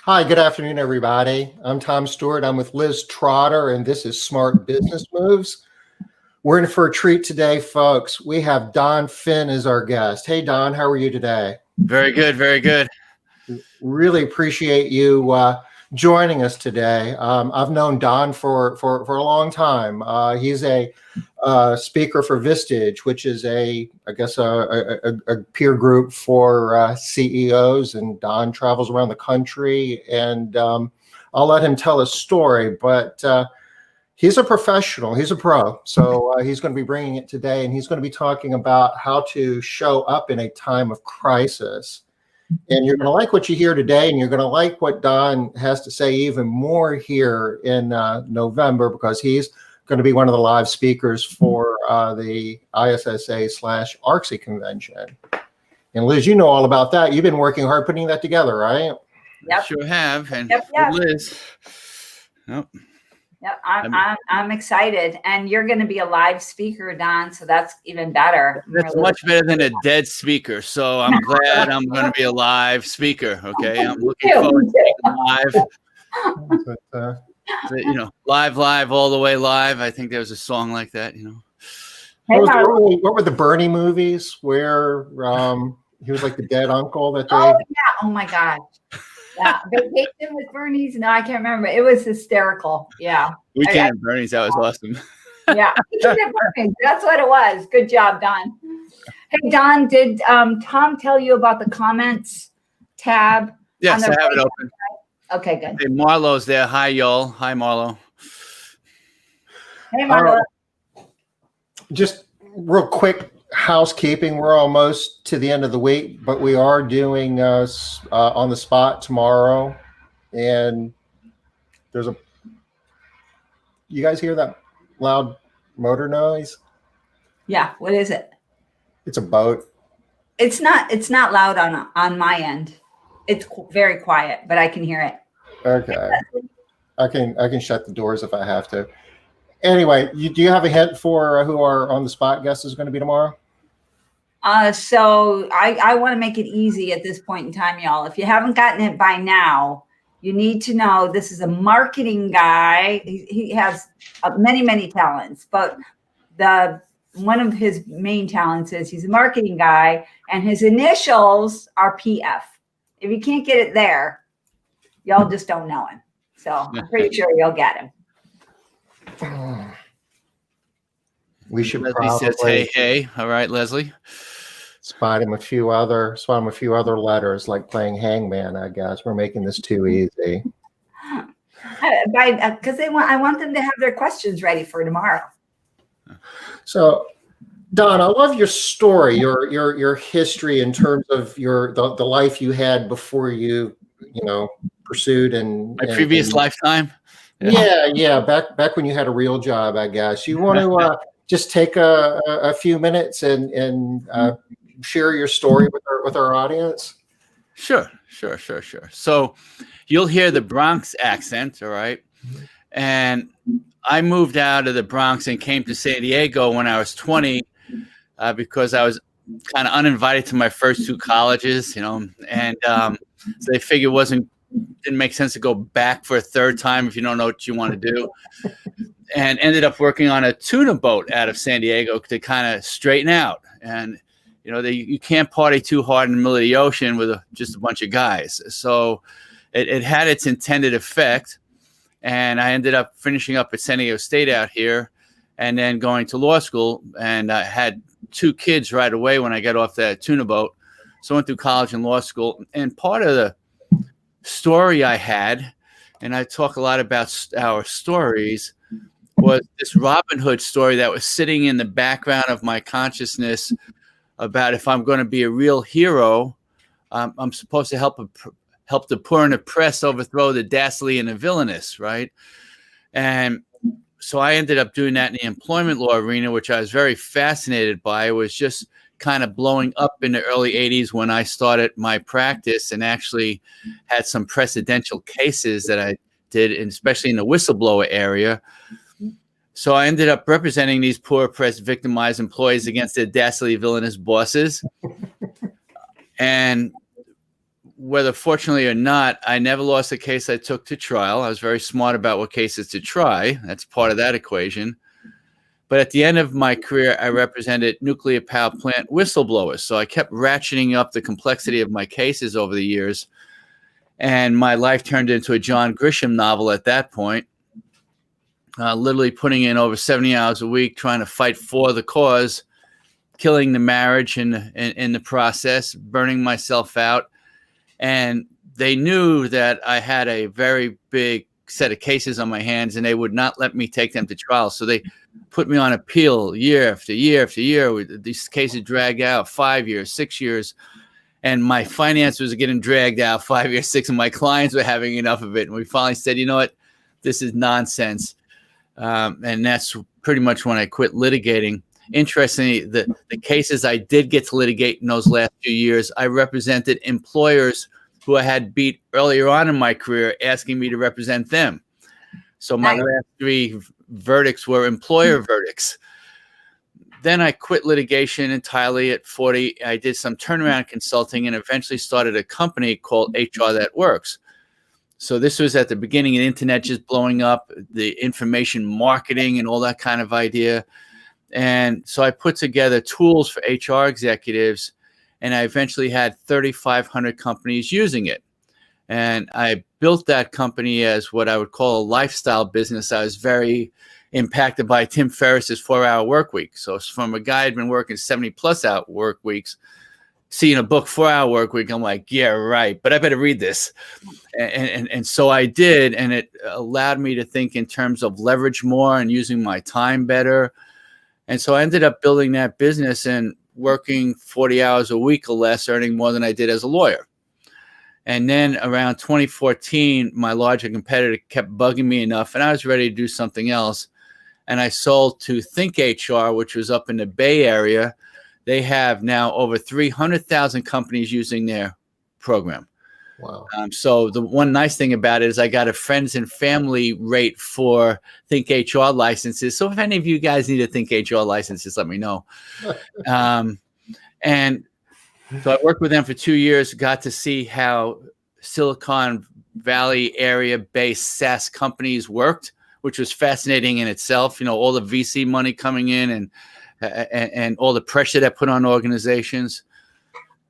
Hi, good afternoon, everybody. I'm Tom Stewart. I'm with Liz Trotter, and this is Smart Business Moves. We're in for a treat today, folks. We have Don Phin as our guest. Hey, Don, how are you today? Very good, very good. Really appreciate you joining us today. I've known Don for a long time. He's a speaker for Vistage, which is a peer group for CEOs, and Don travels around the country. And I'll let him tell his story, but he's a professional. He's a pro. So he's going to be bringing it today, and he's going to be talking about how to show up in a time of crisis. And you're going to like what you hear today, and you're going to like what Don has to say even more here in November, because he's going to be one of the live speakers for the ISSA/ARCSI convention. And Liz, you know all about that. You've been working hard putting that together, right? Yep. Sure have. And yep. Liz. Yep. Yep. I'm excited. And you're going to be a live speaker, Don, so that's even better. That's much better than a dead speaker. So I'm glad I'm going to be a live speaker. Okay. I'm looking forward to being live. But, live, all the way live. I think there was a song like that, What were the Bernie movies where he was like the dead uncle that they... Oh, yeah. Oh, my God. Yeah. Vacation with Bernie's. No, I can't remember. It was hysterical. Yeah. Weekend at Bernie's. That was awesome. Yeah. Weekend at Bernie's. That's what it was. Good job, Don. Hey, Don, did Tom tell you about the comments tab? Yes, I have it open. Okay, good. Hey, Marlo's there. Hi, y'all. Hi, Marlo. Hey, Marlo. Just real quick housekeeping. We're almost to the end of the week, but we are doing on the spot tomorrow. And there's you guys hear that loud motor noise? Yeah. What is it? It's a boat. It's not loud on my end. It's very quiet, but I can hear it. Okay. I can shut the doors if I have to. Anyway, do you have a hint for who our on the spot guest is going to be tomorrow? So I want to make it easy at this point in time, y'all. If you haven't gotten it by now, you need to know this is a marketing guy. He has many, many talents, but one of his main talents is he's a marketing guy, and his initials are PF. If you can't get it there, y'all just don't know him. So I'm pretty sure you'll get him. We should Leslie probably says, hey. All right, Leslie. Spot him a few other letters, like playing hangman, I guess. We're making this too easy. Because I want them to have their questions ready for tomorrow. So, Don, I love your story, your history in terms of the life you had before you pursued my previous lifetime. Yeah. Back when you had a real job, I guess. You want to just take a few minutes and share your story with our audience? Sure. So you'll hear the Bronx accent, all right? And I moved out of the Bronx and came to San Diego when I was 20 because I was kind of uninvited to my first two colleges, and so they figured didn't make sense to go back for a third time if you don't know what you want to do. And ended up working on a tuna boat out of San Diego to kind of straighten out. And, you can't party too hard in the middle of the ocean with just a bunch of guys. So it had its intended effect. And I ended up finishing up at San Diego State out here and then going to law school. And I had two kids right away when I got off that tuna boat. So I went through college and law school. And part of the story I had, and I talk a lot about our stories, was this Robin Hood story that was sitting in the background of my consciousness about if I'm going to be a real hero, I'm supposed to help the poor and oppressed overthrow the dastardly and the villainous, right? And so I ended up doing that in the employment law arena, which I was very fascinated by. It was just kind of blowing up in the early 80s when I started my practice and actually had some precedential cases that I did, and especially in the whistleblower area. So I ended up representing these poor, oppressed, victimized employees against their dastardly, villainous bosses. And whether fortunately or not, I never lost a case I took to trial. I was very smart about what cases to try. That's part of that equation. But at the end of my career, I represented nuclear power plant whistleblowers. So I kept ratcheting up the complexity of my cases over the years. And my life turned into a John Grisham novel at that point, literally putting in over 70 hours a week, trying to fight for the cause, killing the marriage in the process, burning myself out. And they knew that I had a very big set of cases on my hands, and they would not let me take them to trial. So they put me on appeal year after year after year. These cases dragged out 5 years, 6 years. And my finances were getting dragged out 5 years, 6, and my clients were having enough of it. And we finally said, you know what, this is nonsense. And that's pretty much when I quit litigating. Interestingly, the cases I did get to litigate in those last few years, I represented employers who I had beat earlier on in my career, asking me to represent them. So my last 3 verdicts were employer verdicts. Then I quit litigation entirely at 40. I did some turnaround consulting and eventually started a company called HR That Works. So this was at the beginning of the internet just blowing up, the information marketing and all that kind of idea. And so I put together tools for HR executives, and I eventually had 3,500 companies using it. And I built that company as what I would call a lifestyle business. I was very impacted by Tim Ferriss's 4-hour work week. So from a guy who'd been working 70+ hour work weeks, seeing a book 4-hour work week, I'm like, yeah, right, but I better read this. And so I did, and it allowed me to think in terms of leverage more and using my time better. And so I ended up building that business and working 40 hours a week or less, earning more than I did as a lawyer. And then around 2014, my larger competitor kept bugging me enough, and I was ready to do something else. And I sold to Think HR, which was up in the Bay Area. They have now over 300,000 companies using their program. Wow. So the one nice thing about it is I got a friends and family rate for Think HR licenses. So if any of you guys need a Think HR license, just let me know. And so I worked with them for 2 years, got to see how Silicon Valley area-based SaaS companies worked, which was fascinating in itself. You know, all the VC money coming in and all the pressure that put on organizations.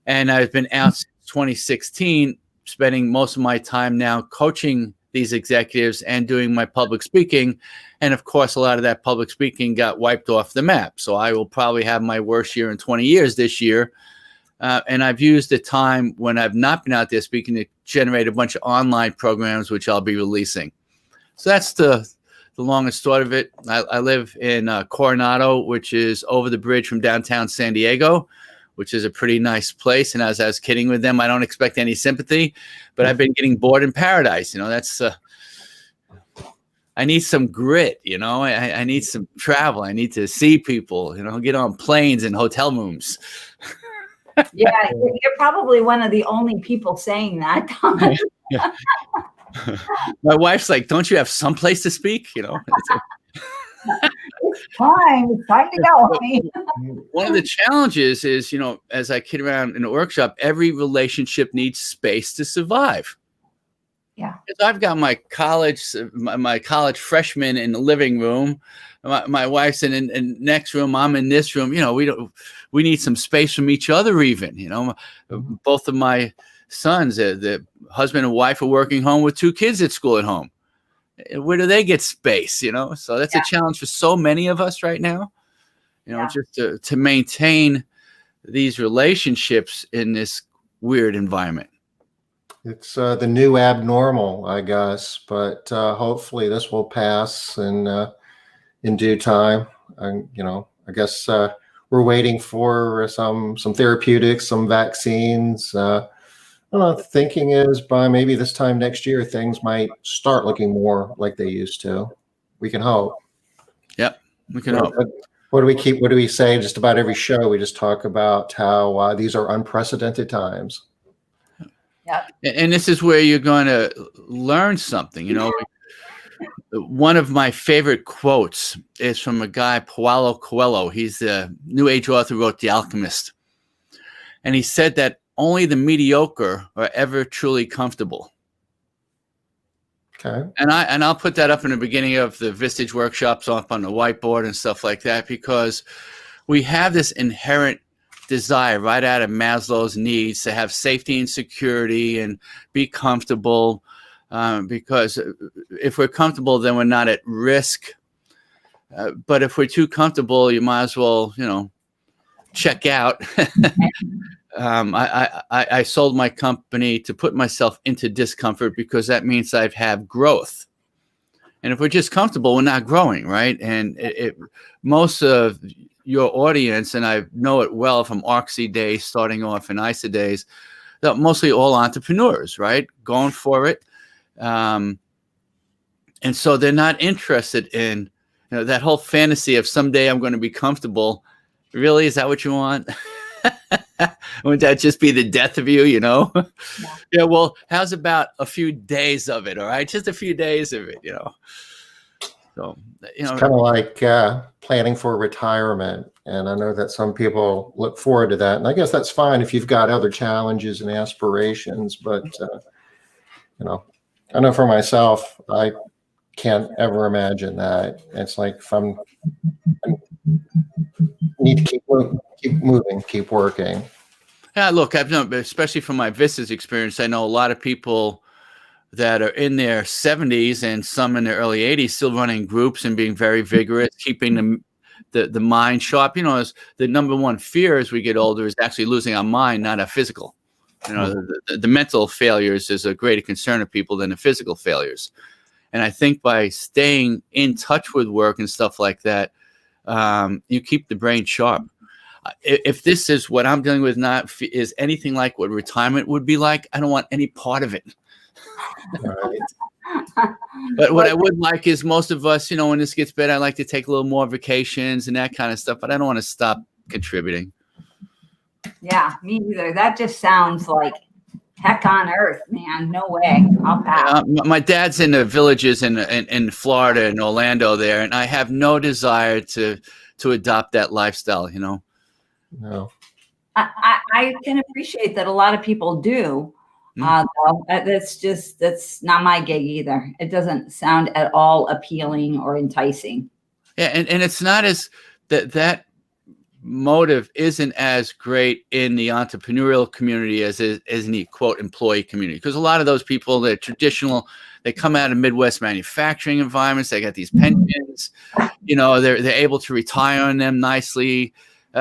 And I've been out since 2016, spending most of my time now coaching these executives and doing my public speaking. And of course, a lot of that public speaking got wiped off the map. So I will probably have my worst year in 20 years this year. And I've used the time when I've not been out there speaking to generate a bunch of online programs, which I'll be releasing. So that's the long and short of it. I live in Coronado, which is over the bridge from downtown San Diego, which is a pretty nice place. And as I was kidding with them, I don't expect any sympathy, but I've been getting bored in paradise. You know, that's, I need some grit, you know, I need some travel. I need to see people, you know, get on planes and hotel rooms. Yeah, you're probably one of the only people saying that. Yeah. My wife's like, don't you have someplace to speak? You know, It's time to go, honey. One of the challenges is, you know, as I kid around in a workshop, every relationship needs space to survive. Yeah. Because I've got my college freshman in the living room. My wife's in the next room. I'm in this room. You know, we need some space from each other even, you know. Both of my sons, the husband and wife are working home with 2 kids at school at home. Where do they get space, you know? So that's a challenge for so many of us right now, you know, just to maintain these relationships in this weird environment. It's the new abnormal, I guess, but hopefully this will pass in due time. And, you know, I guess we're waiting for some therapeutics, some vaccines. I don't know, the thinking is by maybe this time next year, things might start looking more like they used to. We can hope. Yep, we can hope. What do we say? Just about every show, we just talk about how these are unprecedented times. Yeah. And this is where you're going to learn something. You know, one of my favorite quotes is from a guy, Paulo Coelho. He's the New Age author who wrote The Alchemist. And he said that only the mediocre are ever truly comfortable. Okay. And I'll put that up in the beginning of the Vistage workshops up on the whiteboard and stuff like that, because we have this inherent desire right out of Maslow's needs to have safety and security and be comfortable, because if we're comfortable, then we're not at risk. But if we're too comfortable, you might as well, check out. I sold my company to put myself into discomfort, because that means I have growth. And if we're just comfortable, we're not growing, right? And most of your audience, and I know it well from ARCSI days, starting off in ISA days, they're mostly all entrepreneurs, right? Going for it. And so they're not interested in that whole fantasy of someday I'm going to be comfortable. Really? Is that what you want? Wouldn't that just be the death of you, Yeah. Yeah, well, how's about a few days of it, all right? Just a few days of it, So, It's kind of like planning for retirement. And I know that some people look forward to that. And I guess that's fine if you've got other challenges and aspirations. But, I know for myself, I can't ever imagine that. It's like if I need to keep moving, keep working. Yeah, look, I've known, especially from my Vistas experience, I know a lot of people that are in their 70s and some in their early 80s still running groups and being very vigorous, keeping the mind sharp. As the number one fear as we get older is actually losing our mind, not our physical. The mental failures is a greater concern of people than the physical failures. And I think by staying in touch with work and stuff like that, you keep the brain sharp. If this is what I'm dealing with, is anything like what retirement would be like, I don't want any part of it. Right. But what I would like is most of us, when this gets better, I like to take a little more vacations and that kind of stuff, but I don't want to stop contributing. Yeah, me either. That just sounds like heck on earth, man. No way. I'll pass. My dad's in the villages in Florida and Orlando there, and I have no desire to adopt that lifestyle, No. I can appreciate that a lot of people do. Though. That's not my gig either. It doesn't sound at all appealing or enticing. Yeah, and it's not as that motive isn't as great in the entrepreneurial community as in the quote employee community, because a lot of those people, they're traditional, they come out of Midwest manufacturing environments, they got these pensions, they're able to retire on them nicely.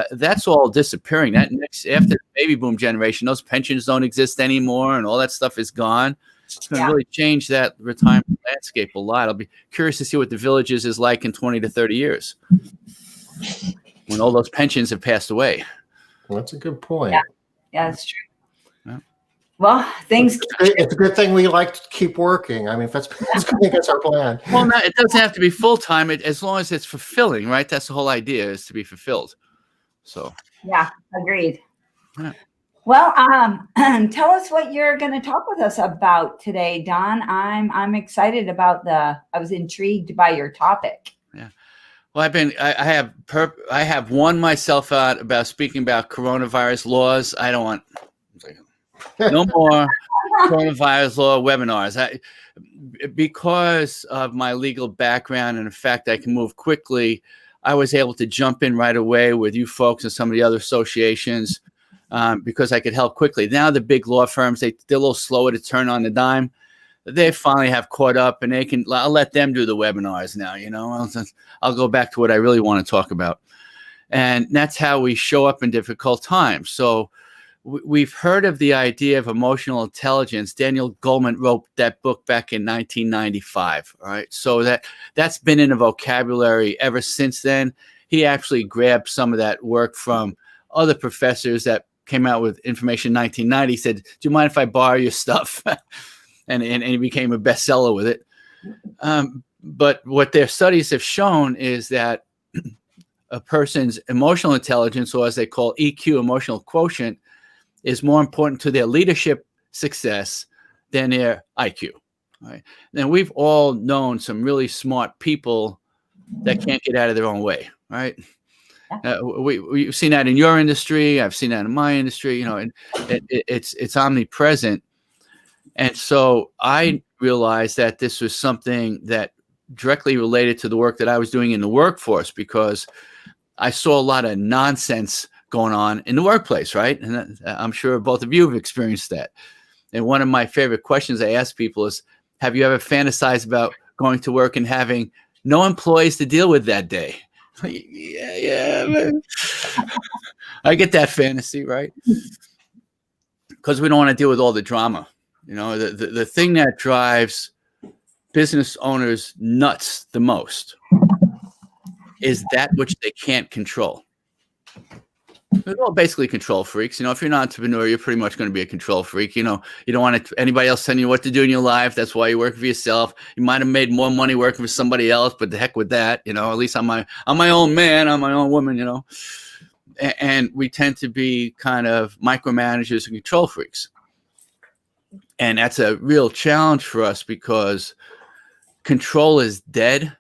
That's all disappearing. That after the baby boom generation, those pensions don't exist anymore, and all that stuff is gone. It's going to really change that retirement landscape a lot. I'll be curious to see what the villages is like in 20 to 30 years when all those pensions have passed away. Well, that's a good point. Yeah, that's true. Yeah. Well, it's a good thing we like to keep working. I mean, that's our plan. Well, it doesn't have to be full time, as long as it's fulfilling, right? That's the whole idea, is to be fulfilled. So yeah, agreed. Yeah. Well, tell us what you're going to talk with us about today, Don. I'm excited about I was intrigued by your topic. Yeah. Well, I have won myself out about speaking about coronavirus laws. I don't want no more coronavirus law webinars. Because of my legal background and the fact I can move quickly, I was able to jump in right away with you folks and some of the other associations because I could help quickly. Now the big law firms, they're a little slower to turn on the dime. They finally have caught up, and I'll let them do the webinars now. I'll go back to what I really want to talk about. And that's how we show up in difficult times. So we've heard of the idea of emotional intelligence. Daniel Goleman wrote that book back in 1995. All right. So that's been in the vocabulary ever since then. He actually grabbed some of that work from other professors that came out with information in 1990. He said, "Do you mind if I borrow your stuff?" and he became a bestseller with it. But what their studies have shown is that a person's emotional intelligence, or as they call EQ, emotional quotient, is more important to their leadership success than their IQ. Right? Now, we've all known some really smart people that can't get out of their own way, right? We've seen that in your industry. I've seen that in my industry, and it's omnipresent. And so I realized that this was something that directly related to the work that I was doing in the workforce, because I saw a lot of nonsense going on in the workplace, right? And I'm sure both of you have experienced that. And one of my favorite questions I ask people is, have you ever fantasized about going to work and having no employees to deal with that day? Yeah, man. I get that fantasy, right? Because we don't want to deal with all the drama. The thing that drives business owners nuts the most is that which they can't control. They're all basically control freaks. If you're an entrepreneur, you're pretty much going to be a control freak. You don't want anybody else telling you what to do in your life. That's why you work for yourself. You might have made more money working for somebody else, but the heck with that. At least I'm my own man. I'm my own woman. And we tend to be kind of micromanagers and control freaks. And that's a real challenge for us, because control is dead.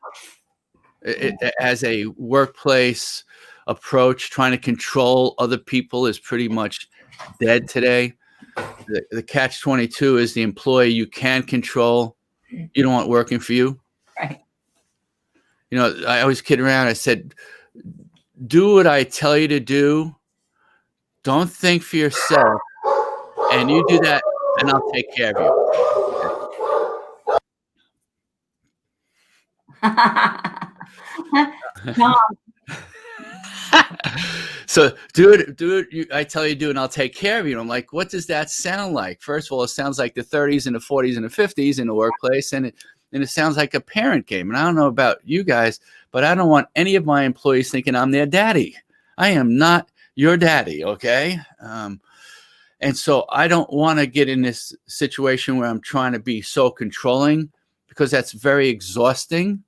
As a workplace approach, trying to control other people is pretty much dead today. The catch-22 is the employee you can control, you don't want working for you. Right. I always kid around. I said, do what I tell you to do. Don't think for yourself. And you do that, and I'll take care of you. No. So do it. I tell you to do, and I'll take care of you. And I'm like, what does that sound like? First of all, it sounds like the 30s and the 40s and the 50s in the workplace, and it sounds like a parent game. And I don't know about you guys, but I don't want any of my employees thinking I'm their daddy. I am not your daddy, okay? And so I don't want to get in this situation where I'm trying to be so controlling, because that's very exhausting.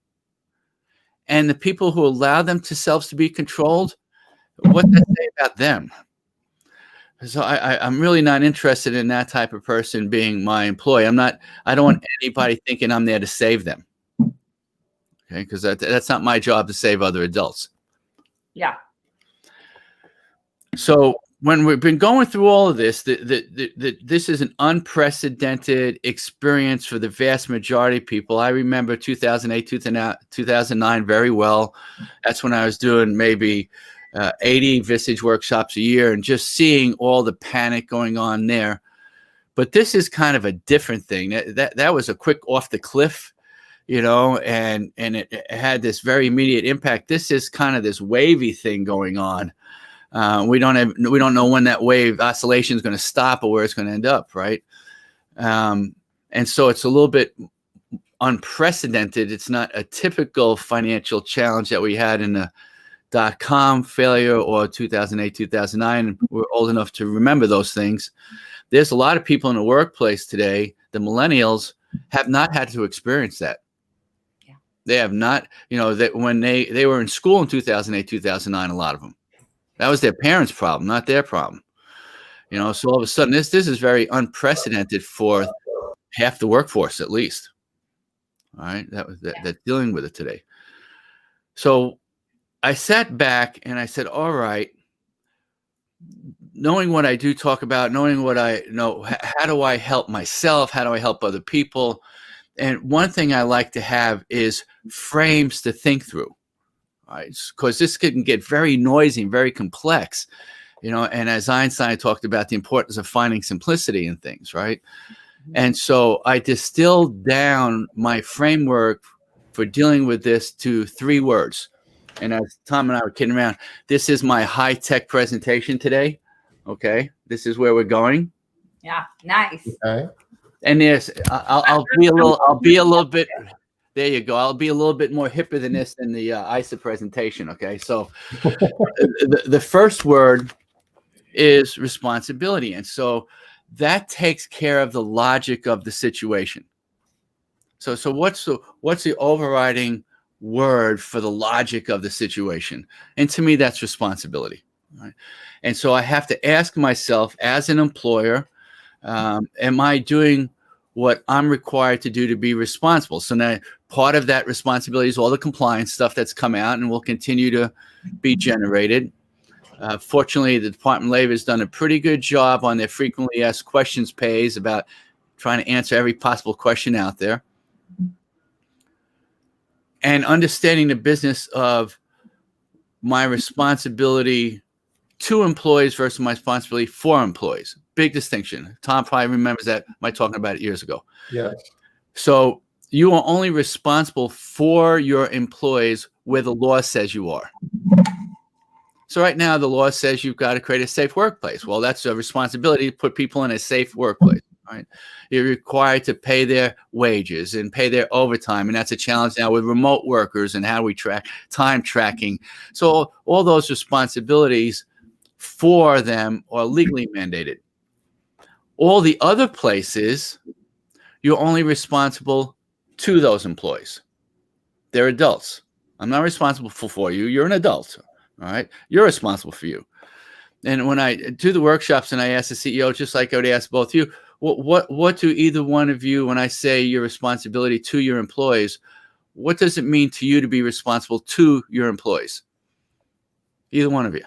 And the people who allow themselves to be controlled, what does that say about them? So I'm really not interested in that type of person being my employee. I don't want anybody thinking I'm there to save them. Okay, because that's not my job to save other adults. Yeah. So when we've been going through all of this, this is an unprecedented experience for the vast majority of people. I remember 2008, 2009 very well. That's when I was doing maybe 80 Vistage workshops a year, and just seeing all the panic going on there. But this is kind of a different thing. That was a quick off the cliff, and it had this very immediate impact. This is kind of this wavy thing going on. We don't know when that wave oscillation is going to stop or where it's going to end up, right? And so it's a little bit unprecedented. It's not a typical financial challenge that we had in the .com failure or 2008, 2009. We're old enough to remember those things. There's a lot of people in the workplace today, the millennials, have not had to experience that. Yeah. They have not, that when they were in school in 2008, 2009, a lot of them. That was their parents' problem, not their problem. So all of a sudden, this is very unprecedented for half the workforce, at least. All right, that's dealing with it today. So I sat back and I said, all right, knowing what I do talk about, knowing what I know, how do I help myself? How do I help other people? And one thing I like to have is frames to think through. Right, because this can get very noisy and very complex, and as Einstein talked about the importance of finding simplicity in things, right? Mm-hmm. And so I distilled down my framework for dealing with this to 3 words. And as Tom and I were kidding around, this is my high-tech presentation today. Okay, this is where we're going. Yeah, nice. Okay. And I'll be a little bit. There you go. I'll be a little bit more hipper than this in the ARCSI presentation. Okay, so the first word is responsibility, and so that takes care of the logic of the situation. So what's the overriding word for the logic of the situation? And to me, that's responsibility. Right? And so I have to ask myself, as an employer, am I doing what I'm required to do to be responsible. So now part of that responsibility is all the compliance stuff that's come out and will continue to be generated. Fortunately, the Department of Labor has done a pretty good job on their frequently asked questions page about trying to answer every possible question out there. And understanding the business of my responsibility to employees versus my responsibility for employees. Big distinction. Tom probably remembers that. I talking about it years ago. Yes. So you are only responsible for your employees where the law says you are. So right now, the law says you've got to create a safe workplace. Well, that's a responsibility to put people in a safe workplace, right? You're required to pay their wages and pay their overtime. And that's a challenge now with remote workers and how we track time tracking. So all those responsibilities for them are legally mandated. All the other places, you're only responsible to those employees. They're adults. I'm not responsible for you. You're an adult. All right. You're responsible for you. And when I do the workshops and I ask the CEO, just like I would ask both you, what do either one of you, when I say your responsibility to your employees, what does it mean to you to be responsible to your employees? Either one of you.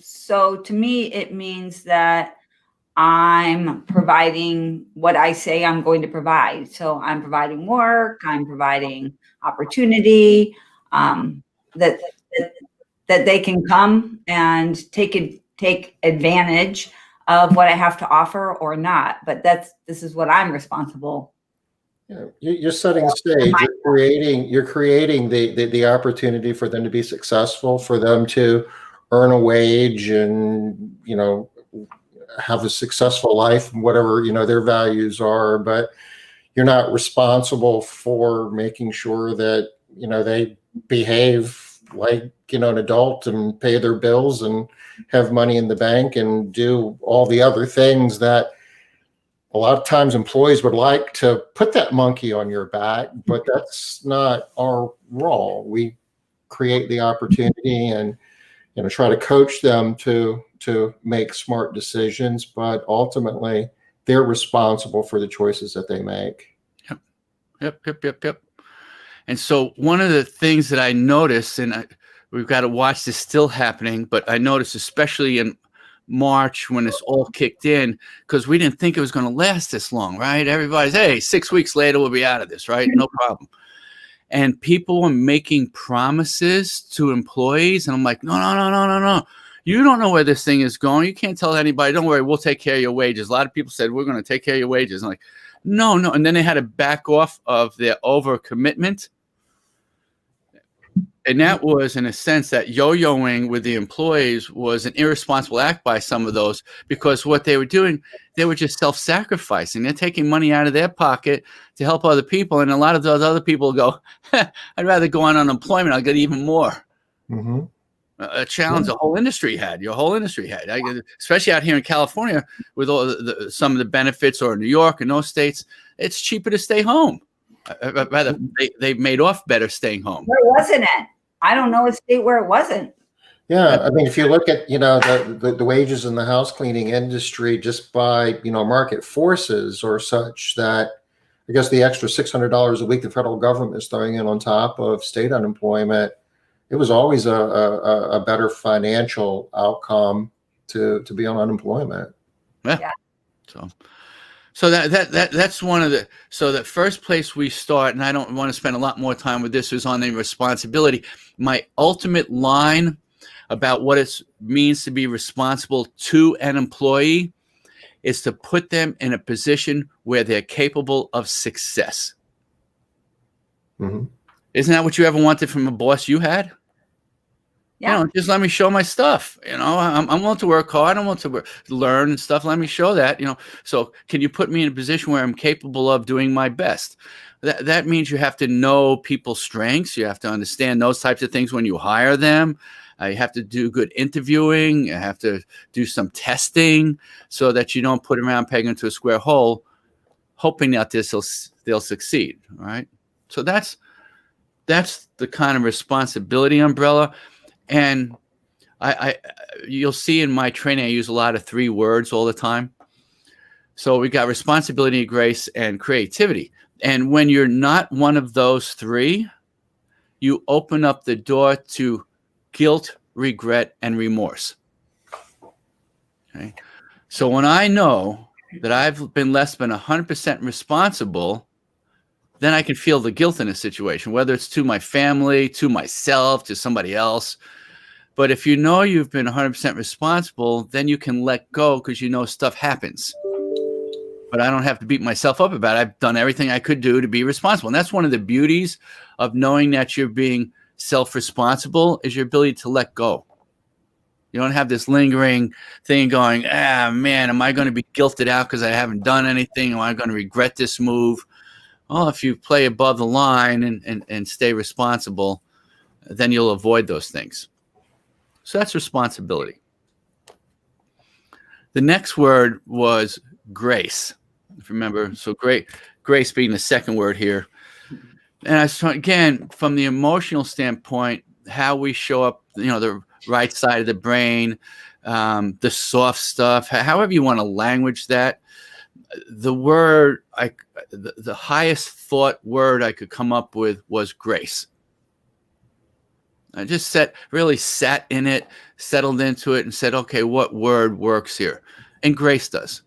So to me, it means that I'm providing what I say I'm going to provide. So I'm providing work, I'm providing opportunity, that they can come and take advantage of what I have to offer or not. But this is what I'm responsible. Yeah, you're setting the stage. You're creating the opportunity for them to be successful, for them to earn a wage and, have a successful life, whatever, their values are. But you're not responsible for making sure that, they behave like, an adult and pay their bills and have money in the bank and do all the other things that a lot of times employees would like to put that monkey on your back, but that's not our role. We create the opportunity and, try to coach them to make smart decisions, but ultimately they're responsible for the choices that they make. Yep. And so one of the things that I noticed, and we've got to watch this still happening, but I noticed especially in March when this all kicked in, because we didn't think it was going to last this long, right? Everybody's, hey, 6 weeks later, we'll be out of this, right? No problem. And people were making promises to employees. And I'm like, no. You don't know where this thing is going. You can't tell anybody, don't worry, we'll take care of your wages. A lot of people said, we're going to take care of your wages. I'm like, no. And then they had to back off of their overcommitment. And that was, in a sense, that yo-yoing with the employees was an irresponsible act by some of those, because what they were doing, they were just self-sacrificing. They're taking money out of their pocket to help other people. And a lot of those other people go, I'd rather go on unemployment. I'll get even more. Mm-hmm. A challenge the whole industry had, especially out here in California with all some of the benefits, or New York and those states, it's cheaper to stay home. Rather, they've made off better staying home. Where wasn't it? I don't know a state where it wasn't. Yeah, I mean, if you look at the wages in the house cleaning industry, just by market forces or such, that I guess the extra $600 a week the federal government is throwing in on top of state unemployment, it was always a better financial outcome to be on unemployment. Yeah. So that's one of the, so the first place we start, and I don't want to spend a lot more time with this, is on the responsibility. My ultimate line about what it means to be responsible to an employee is to put them in a position where they're capable of success. Mm-hmm. Isn't that what you ever wanted from a boss you had? Yeah. Just let me show my stuff. I'm willing to work hard. I'm willing to learn and stuff. Let me show that. So can you put me in a position where I'm capable of doing my best? That means you have to know people's strengths. You have to understand those types of things when you hire them. You have to do good interviewing. You have to do some testing so that you don't put them around peg into a square hole, hoping that they'll succeed. All right. So that's the kind of responsibility umbrella. And I you'll see in my training, I use a lot of 3 words all the time. So we got responsibility, grace, and creativity. And when you're not one of those 3, you open up the door to guilt, regret, and remorse. Okay. So when I know that I've been less than 100% responsible, then I can feel the guilt in a situation, whether it's to my family, to myself, to somebody else. But if you know you've been 100% responsible, then you can let go because you know stuff happens. But I don't have to beat myself up about it. I've done everything I could do to be responsible. And that's one of the beauties of knowing that you're being self-responsible is your ability to let go. You don't have this lingering thing going, man, am I going to be guilted out because I haven't done anything? Am I going to regret this move? Well, if you play above the line and stay responsible, then you'll avoid those things. So that's responsibility. The next word was grace. If you remember, so grace being the second word here. And I was again, from the emotional standpoint, how we show up, the right side of the brain, the soft stuff, however you want to language that. The word, the highest thought word I could come up with was grace. I just really sat in it, settled into it, and said, okay, what word works here? And grace does.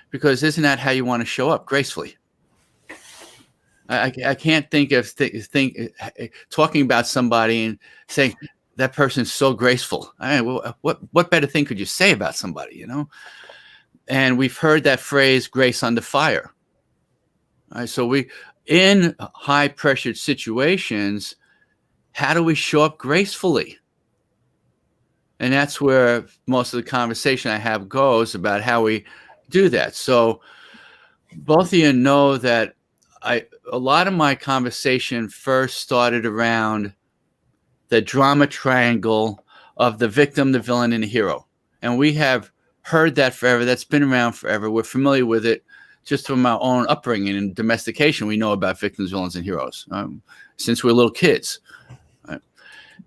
Because isn't that how you want to show up? Gracefully. I can't think of talking about somebody and saying that person's so graceful. What better thing could you say about somebody, And we've heard that phrase, grace under fire. All right, so in high pressured situations, how do we show up gracefully? And that's where most of the conversation I have goes about how we do that. So both of you know that a lot of my conversation first started around the drama triangle of the victim, the villain, and the hero. And we have heard that forever. That's been around forever. We're familiar with it just from our own upbringing and domestication. We know about victims, villains, and heroes since we're little kids. Right?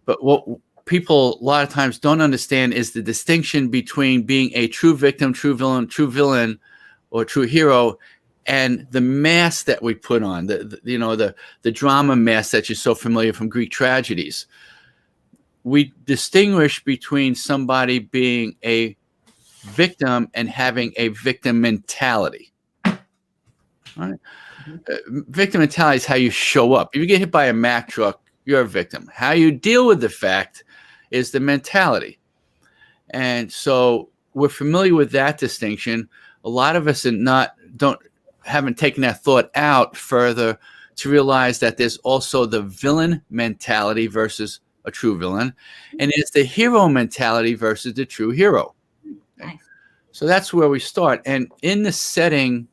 But what people a lot of times don't understand is the distinction between being a true victim, true villain, or true hero, and the mask that we put on, the drama mask that you're so familiar from Greek tragedies. We distinguish between somebody being a victim and having a victim mentality. Right? Victim mentality is how you show up. If you get hit by a Mack truck, you're a victim. How you deal with the fact is the mentality. And so we're familiar with that distinction. A lot of us haven't taken that thought out further to realize that there's also the villain mentality versus a true villain, and it's the hero mentality versus the true hero. Okay? Nice. So that's where we start. And in the setting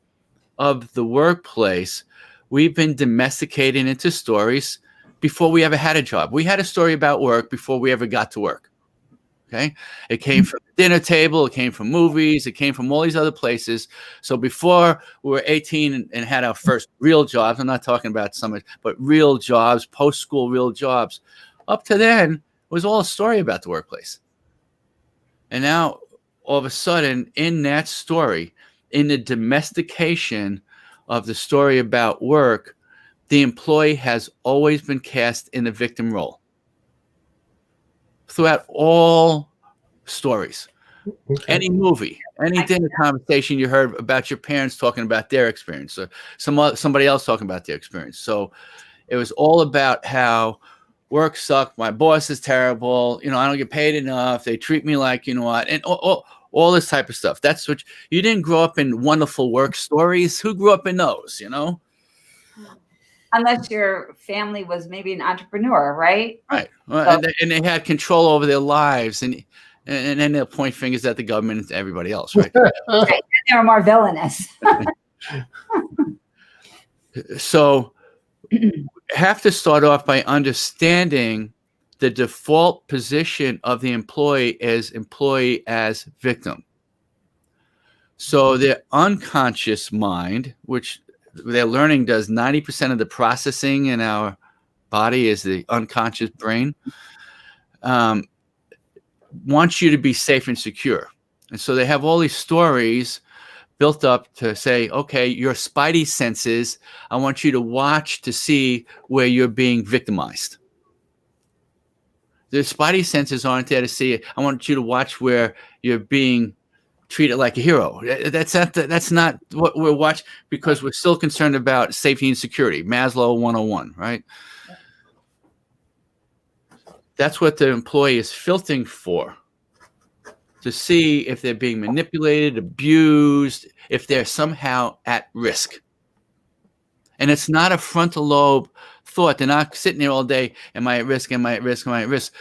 of the workplace, we've been domesticated into stories before we ever had a job. We had a story about work before we ever got to work. Okay. It came from the dinner table. It came from movies. It came from all these other places. So before we were 18 and had our first real jobs, I'm not talking about some, but real jobs, post-school real jobs. Up to then, it was all a story about the workplace. And now, all of a sudden, in that story, in the domestication of the story about work, the employee has always been cast in the victim role. Throughout all stories, okay. Any movie, any dinner conversation you heard about your parents talking about their experience, or somebody else talking about their experience. So it was all about how work sucked. My boss is terrible. I don't get paid enough. They treat me like, what, and all this type of stuff. That's what you didn't grow up in wonderful work stories. Who grew up in those, Unless your family was maybe an entrepreneur, right? Right. Well, and they had control over their lives, and then they'll point fingers at the government and to everybody else, right? Right. They were more villainous. So have to start off by understanding the default position of the employee as victim. So their unconscious mind, which their learning does 90% of the processing in our body is the unconscious brain. wants you to be safe and secure. And so they have all these stories built up to say, okay, your spidey senses, I want you to watch to see where you're being victimized. The spidey senses aren't there to see it. I want you to watch where you're being treated like a hero. That's not what we're watching, because we're still concerned about safety and security. Maslow 101, right? That's what the employee is filtering for, to see if they're being manipulated, abused, if they're somehow at risk. And it's not a frontal lobe thought. They're not sitting there all day, am I at risk, am I at risk, am I at risk?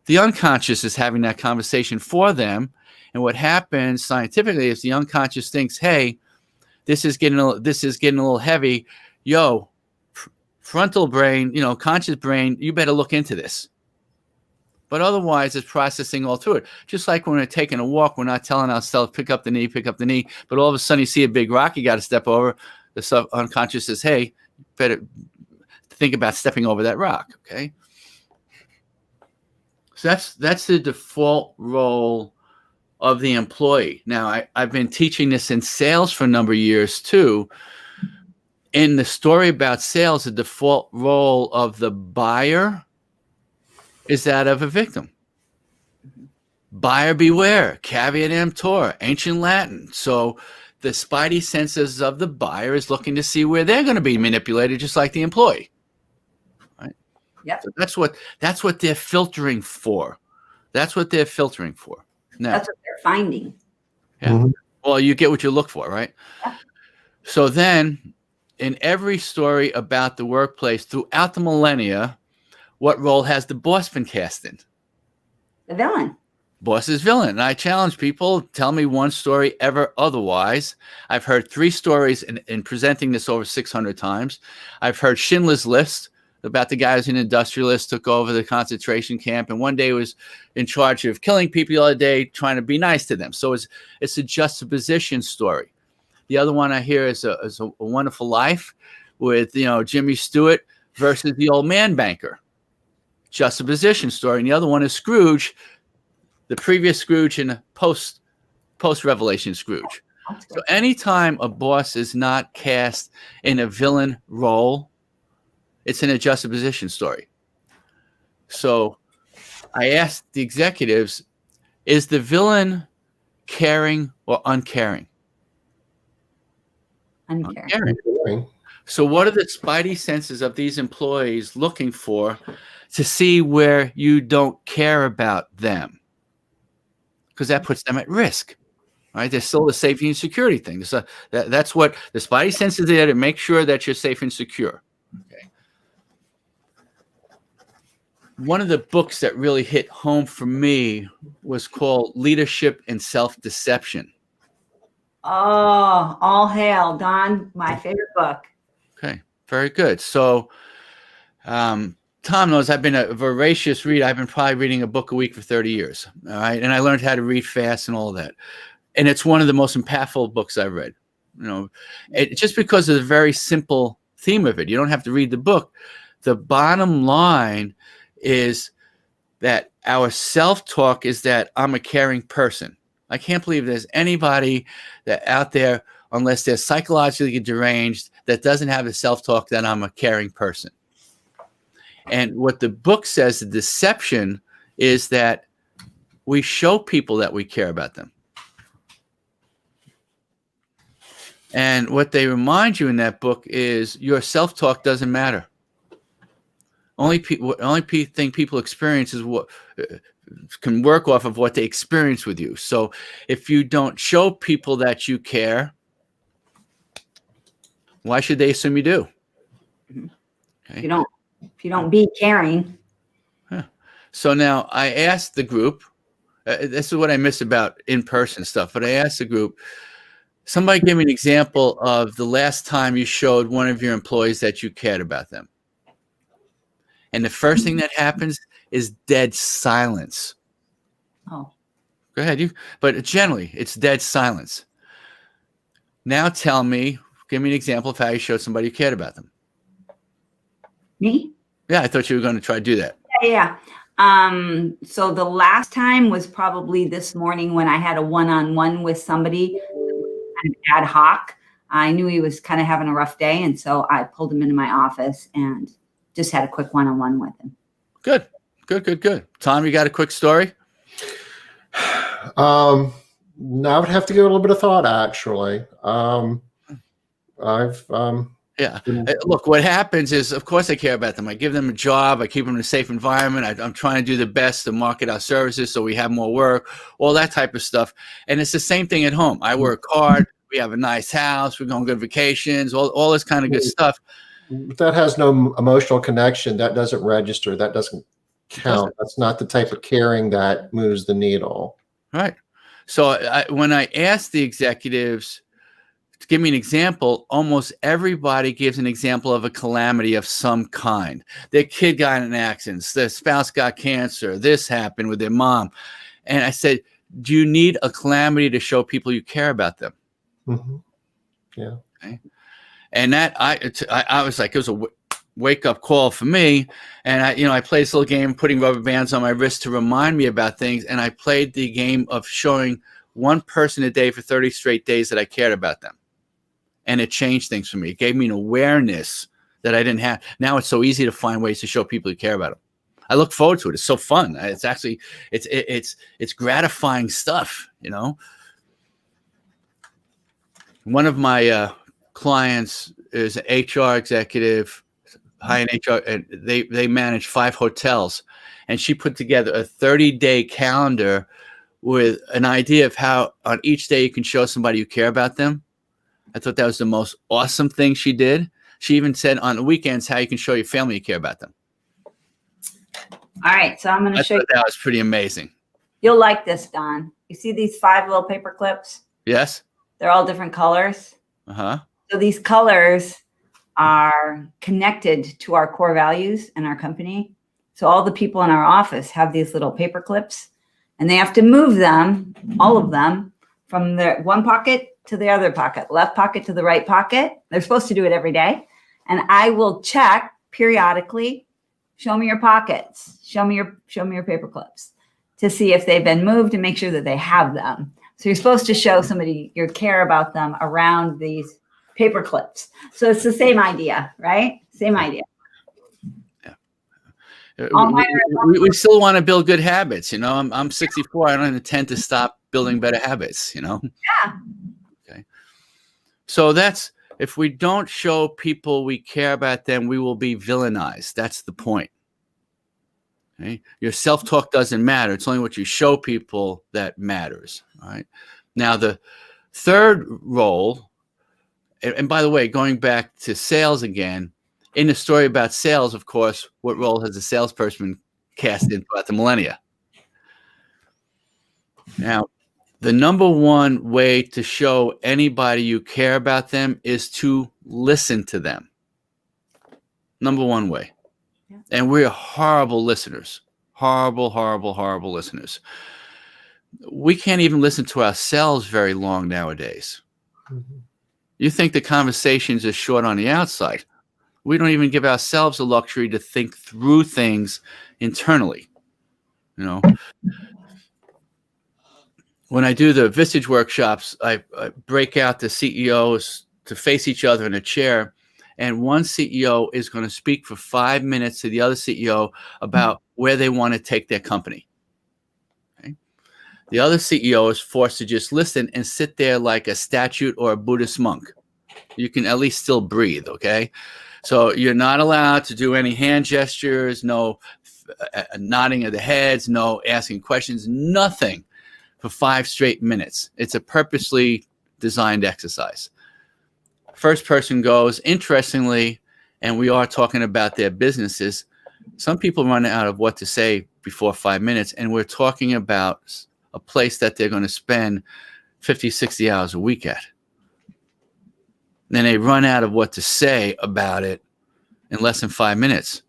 The unconscious is having that conversation for them. And what happens scientifically is the unconscious thinks, hey, this is getting a little heavy. Yo, frontal brain, conscious brain, you better look into this. But otherwise, it's processing all through it. Just like when we're taking a walk, we're not telling ourselves, pick up the knee. But all of a sudden, you see a big rock you got to step over. The unconscious says, hey, better think about stepping over that rock, okay? So that's the default role of the employee. Now, I've been teaching this in sales for a number of years, too. In the story about sales, the default role of the buyer is that of a victim. Buyer beware, caveat emptor, ancient Latin. So the spidey senses of the buyer is looking to see where they're going to be manipulated, just like the employee. Right? Yep. So that's what they're filtering for. That's what they're filtering for. Now, that's what they're finding. Yeah. Mm-hmm. Well, you get what you look for, right? Yeah. So then, in every story about the workplace throughout the millennia, what role has the boss been cast in? The villain. Boss is villain. And I challenge people, tell me one story ever otherwise. I've heard 3 stories in presenting this over 600 times. I've heard Schindler's List about the guy who's an industrialist, took over the concentration camp, and one day was in charge of killing people, the other day trying to be nice to them. So it's a juxtaposition story. The other one I hear is a Wonderful Life with Jimmy Stewart versus the old man banker. Juxtaposition story. And the other one is Scrooge, the previous Scrooge and the post-revelation Scrooge. So anytime a boss is not cast in a villain role, it's in a juxtaposition story. So I asked the executives, is the villain caring or uncaring? Uncaring. So what are the spidey senses of these employees looking for to see where you don't care about them? Because that puts them at risk, right? There's still the safety and security thing. So that's what the spidey sense is there to make sure that you're safe and secure. Okay. One of the books that really hit home for me was called Leadership and Self-Deception. Oh, all hail, Don, my favorite book. Okay, very good. So Tom knows I've been a voracious reader. I've been probably reading a book a week for 30 years. All right. And I learned how to read fast and all that. And it's one of the most impactful books I've read. Just because of the very simple theme of it. You don't have to read the book. The bottom line is that our self-talk is that I'm a caring person. I can't believe there's anybody that out there, unless they're psychologically deranged, that doesn't have a self-talk that I'm a caring person. And what the book says, the deception, is that we show people that we care about them. And what they remind you in that book is your self-talk doesn't matter. Only thing people experience is what can work off of what they experience with you. So if you don't show people that you care, why should they assume you do? Okay. If you don't be caring. Yeah. So now I asked the group, this is what I miss about in-person stuff, but I asked the group, somebody give me an example of the last time you showed one of your employees that you cared about them. And the first thing that happens is dead silence. Oh. Go ahead. But generally, it's dead silence. Now tell me, give me an example of how you showed somebody you cared about them. Me? Yeah, I thought you were going to try to do that. Yeah. So the last time was probably this morning when I had a one-on-one with somebody, kind of ad hoc. I knew he was kind of having a rough day, and so I pulled him into my office and just had a quick one-on-one with him. Good. Tom, you got a quick story? I would have to give it a little bit of thought, actually. Yeah. Look, what happens is, of course, I care about them. I give them a job. I keep them in a safe environment. I'm trying to do the best to market our services so we have more work, all that type of stuff. And it's the same thing at home. I work hard. We have a nice house. We're going on good vacations, all this kind of good stuff. That has no emotional connection. That doesn't register. That doesn't count. That's not the type of caring that moves the needle. Right. So when I asked the executives to give me an example, almost everybody gives an example of a calamity of some kind. Their kid got in an accident, their spouse got cancer, this happened with their mom. And I said, do you need a calamity to show people you care about them? Mm-hmm. Yeah. Okay. And that I was like, it was a wake-up call for me. And I played this little game, putting rubber bands on my wrist to remind me about things. And I played the game of showing one person a day for 30 straight days that I cared about them. And it changed things for me. It gave me an awareness that I didn't have. Now it's so easy to find ways to show people you care about them. I look forward to it. It's so fun. It's actually, it's gratifying stuff, One of my clients is an HR executive, high-end HR, and they manage 5 hotels. And she put together a 30-day calendar with an idea of how on each day you can show somebody you care about them. I thought that was the most awesome thing she did. She even said on the weekends how you can show your family you care about them. All right, so I'm going to show you. That was pretty amazing. You'll like this, Don. You see these 5 little paper clips? Yes. They're all different colors. Uh-huh. So these colors are connected to our core values in our company. So all the people in our office have these little paper clips, and they have to move them, all of them, from their one pocket to the other pocket, left pocket to the right pocket. They're supposed to do it every day. And I will check periodically, show me your pockets, show me your paper clips, to see if they've been moved and make sure that they have them. So you're supposed to show somebody your care about them around these paper clips. So it's the same idea, right? Same idea. We still want to build good habits. I'm 64. I don't intend to stop building better habits, Yeah. Okay. So that's, if we don't show people we care about them, we will be villainized. That's the point. Okay? Your self-talk doesn't matter. It's only what you show people that matters. All right. Now, the third role, and by the way, going back to sales again, in the story about sales, of course, what role has a salesperson cast in throughout the millennia? Now, the number one way to show anybody you care about them is to listen to them. Number one way. Yeah. And we're horrible listeners. Horrible listeners. We can't even listen to ourselves very long nowadays. Mm-hmm. You think the conversations are short on the outside. We don't even give ourselves the luxury to think through things internally. When I do the Vistage workshops, I break out the CEOs to face each other in a chair, and one CEO is going to speak for 5 minutes to the other CEO about where they want to take their company. Okay? The other CEO is forced to just listen and sit there like a statue or a Buddhist monk. You can at least still breathe, okay? So you're not allowed to do any hand gestures, no nodding of the heads, no asking questions, nothing for 5 straight minutes. It's a purposely designed exercise. First person goes, interestingly, and we are talking about their businesses, some people run out of what to say before 5 minutes, and we're talking about a place that they're going to spend 50, 60 hours a week at. Then they run out of what to say about it in less than 5 minutes.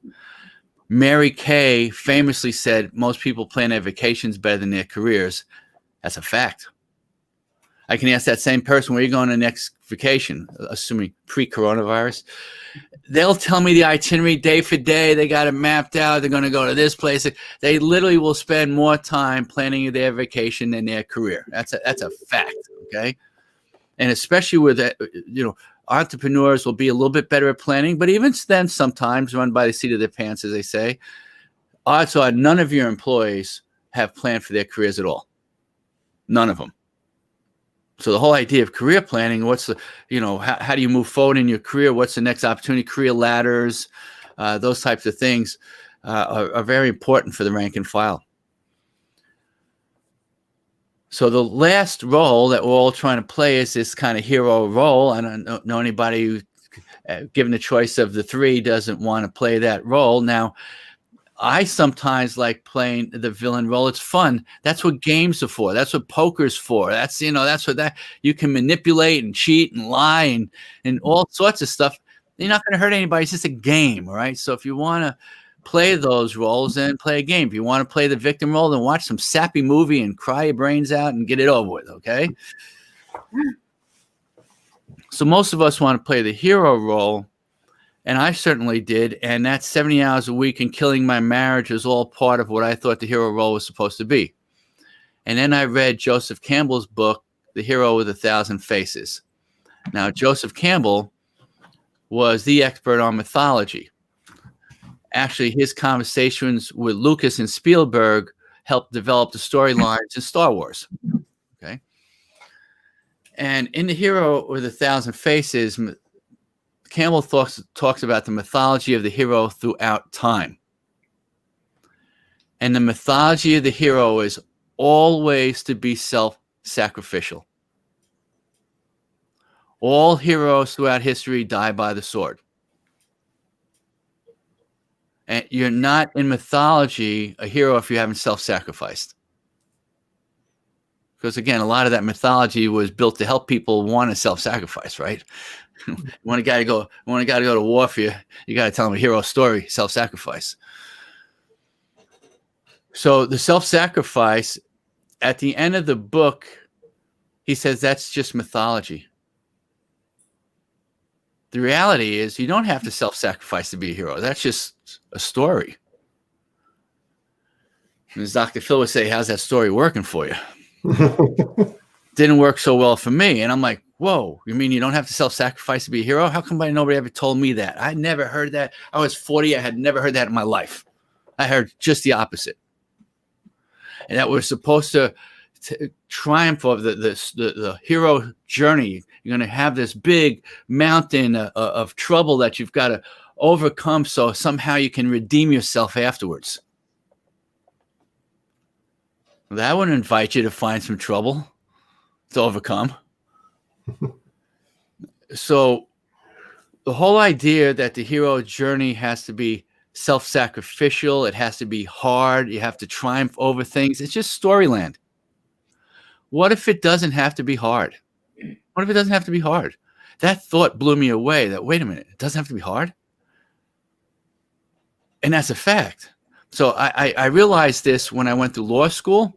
Mary Kay famously said most people plan their vacations better than their careers. That's a fact. I can ask that same person, where are you going on next vacation, assuming pre-coronavirus. They'll tell me the itinerary day for day. They got it mapped out. They're going to go to this place. They literally will spend more time planning their vacation than their career. That's a fact, okay? And especially with, entrepreneurs will be a little bit better at planning, but even then sometimes run by the seat of their pants, as they say. Odds are none of your employees have planned for their careers at all. None of them. So the whole idea of career planning, what's the, how do you move forward in your career? What's the next opportunity? Career ladders, those types of things are very important for the rank and file. So the last role that we're all trying to play is this kind of hero role. I don't know anybody who, given the choice of the three, doesn't want to play that role. Now, I sometimes like playing the villain role. It's fun. That's what games are for. That's what poker's for. That's what you can manipulate and cheat and lie and all sorts of stuff. You're not going to hurt anybody. It's just a game, right? So if you want to play those roles, then play a game. If you want to play the victim role, then watch some sappy movie and cry your brains out and get it over with, okay? So most of us want to play the hero role. And I certainly did. And that 70 hours a week and killing my marriage is all part of what I thought the hero role was supposed to be. And then I read Joseph Campbell's book, The Hero with 1,000 Faces. Now, Joseph Campbell was the expert on mythology. Actually, his conversations with Lucas and Spielberg helped develop the storylines in Star Wars. Okay. And in The Hero with 1,000 Faces, Campbell talks about the mythology of the hero throughout time. And the mythology of the hero is always to be self-sacrificial. All heroes throughout history die by the sword. And you're not in mythology a hero if you haven't self-sacrificed. Because again, a lot of that mythology was built to help people want to self-sacrifice, right? You want a guy to go to war for you, you got to tell him a hero story, self-sacrifice. So the self-sacrifice, at the end of the book, he says that's just mythology. The reality is you don't have to self-sacrifice to be a hero. That's just a story. And as Dr. Phil would say, how's that story working for you? Didn't work so well for me. And I'm like, whoa, you mean you don't have to self-sacrifice to be a hero? How come nobody ever told me that? I never heard that. I was 40. I had never heard that in my life. I heard just the opposite. And that we're supposed to triumph of the hero journey. You're going to have this big mountain of trouble that you've got to overcome so somehow you can redeem yourself afterwards. That would invite you to find some trouble to overcome. So the whole idea that the hero journey has to be self-sacrificial, it has to be hard, you have to triumph over things, it's just storyland. What if it doesn't have to be hard? What if it doesn't have to be hard? That thought blew me away, that, wait a minute, it doesn't have to be hard? And that's a fact. So I realized this when I went to law school.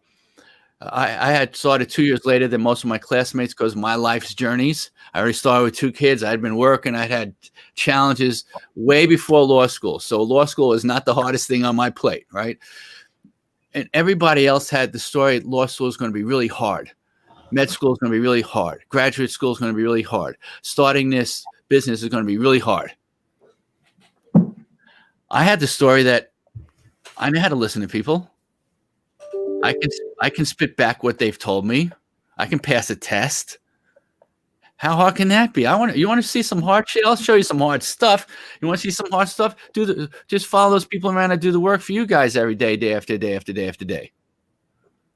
I had started 2 years later than most of my classmates because of my life's journeys. I already started with 2 kids. I'd been working. I'd had challenges way before law school. So law school is not the hardest thing on my plate, right? And everybody else had the story, law school is going to be really hard. Med school is going to be really hard. Graduate school is going to be really hard. Starting this business is going to be really hard. I had the story that I know how to listen to people. I can spit back what they've told me. I can pass a test. How hard can that be? You want to see some hard shit? I'll show you some hard stuff. You want to see some hard stuff? Just follow those people around and do the work for you guys every day, day after day after day after day.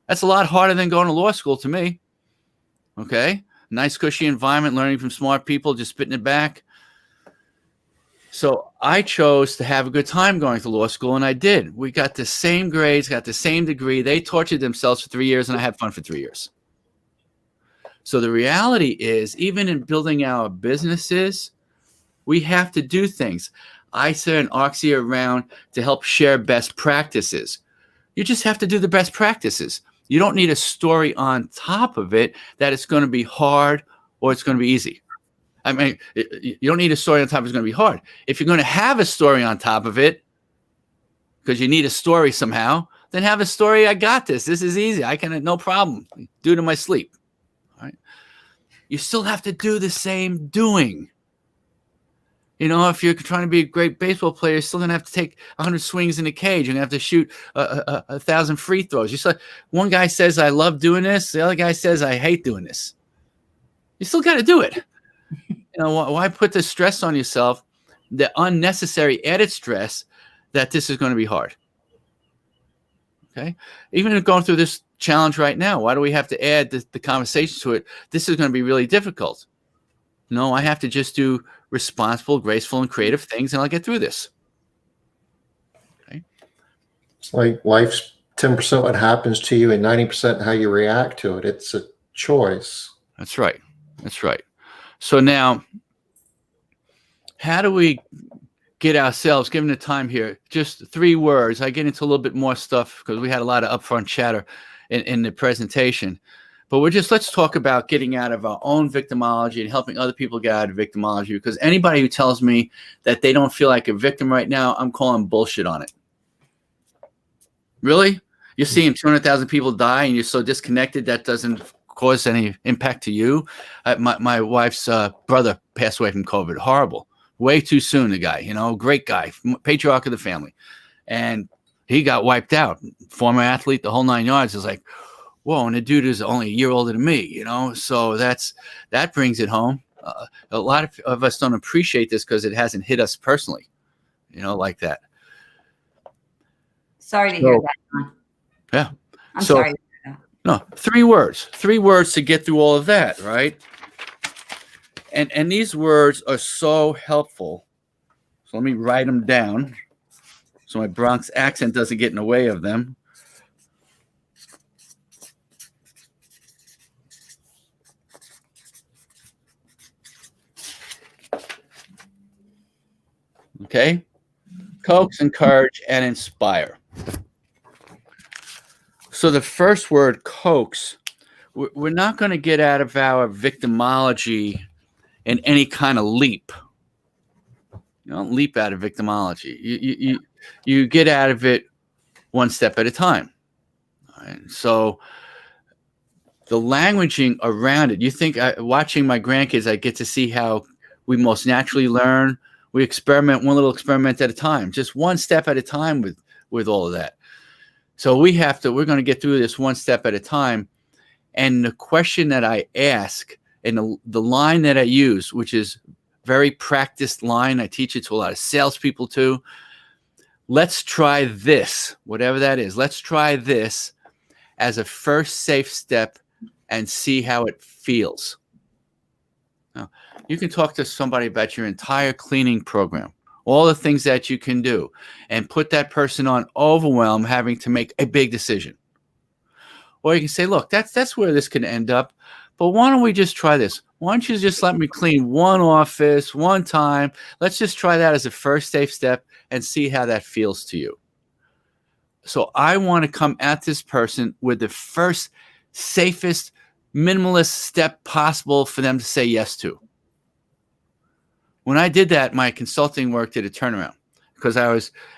That's a lot harder than going to law school to me. Okay? Nice cushy environment, learning from smart people, just spitting it back. So I chose to have a good time going to law school, and I did. We got the same grades, got the same degree. They tortured themselves for 3 years, and I had fun for 3 years. So the reality is, even in building our businesses, we have to do things. ISA and ARCSI are around to help share best practices. You just have to do the best practices. You don't need a story on top of it that it's going to be hard or it's going to be easy. I mean, you don't need a story on top of it's going to be hard. If you're going to have a story on top of it, because you need a story somehow, then have a story. I got this. This is easy. I can, no problem, do it in my sleep. All right. You still have to do the same doing. You know, if you're trying to be a great baseball player, you're still going to have to take 100 swings in a cage. You're going to have to shoot 1,000 free throws. You saw one guy says, I love doing this. The other guy says, I hate doing this. You still got to do it. You know, why put the stress on yourself, the unnecessary added stress that this is going to be hard? Okay. Even going through this challenge right now, why do we have to add the conversation to it? This is going to be really difficult. No, I have to just do responsible, graceful, and creative things, and I'll get through this. Okay. It's like life's 10% what happens to you and 90% how you react to it. It's a choice. That's right. That's right. So now, how do we get ourselves, given the time here, just 3 words. I get into a little bit more stuff because we had a lot of upfront chatter in the presentation. But let's talk about getting out of our own victimology and helping other people get out of victimology, because anybody who tells me that they don't feel like a victim right now, I'm calling bullshit on it. Really? You're seeing 200,000 people die and you're so disconnected that doesn't cause any impact to you? My wife's brother passed away from COVID. Horrible. Way too soon, the guy, great guy, patriarch of the family. And he got wiped out. Former athlete, the whole 9 yards. Is like, whoa, and the dude is only a year older than me, So that brings it home. A lot of us don't appreciate this because it hasn't hit us personally, like that. Sorry to hear that, Don. Yeah. I'm sorry to hear that. No, 3 words. 3 words to get through all of that, right? And these words are so helpful. So let me write them down so my Bronx accent doesn't get in the way of them. Okay? Coax, encourage, and inspire. So the first word, coax, we're not going to get out of our victimology in any kind of leap. You don't leap out of victimology. You get out of it one step at a time. All right? So the languaging around it, you think, watching my grandkids, I get to see how we most naturally learn. We experiment one little experiment at a time, just one step at a time with all of that. So we're going to get through this one step at a time. And the question that I ask and the line that I use, which is very practiced line, I teach it to a lot of salespeople too. Let's try this, whatever that is. Let's try this as a first safe step and see how it feels. Now, you can talk to somebody about your entire cleaning program, all the things that you can do, and put that person on overwhelm having to make a big decision. Or you can say, look, that's where this can end up, but why don't we just try this? Why don't you just let me clean one office one time? Let's just try that as a first safe step and see how that feels to you. So I want to come at this person with the first safest, minimalist step possible for them to say yes to. When I did that, my consulting work did a turnaround, because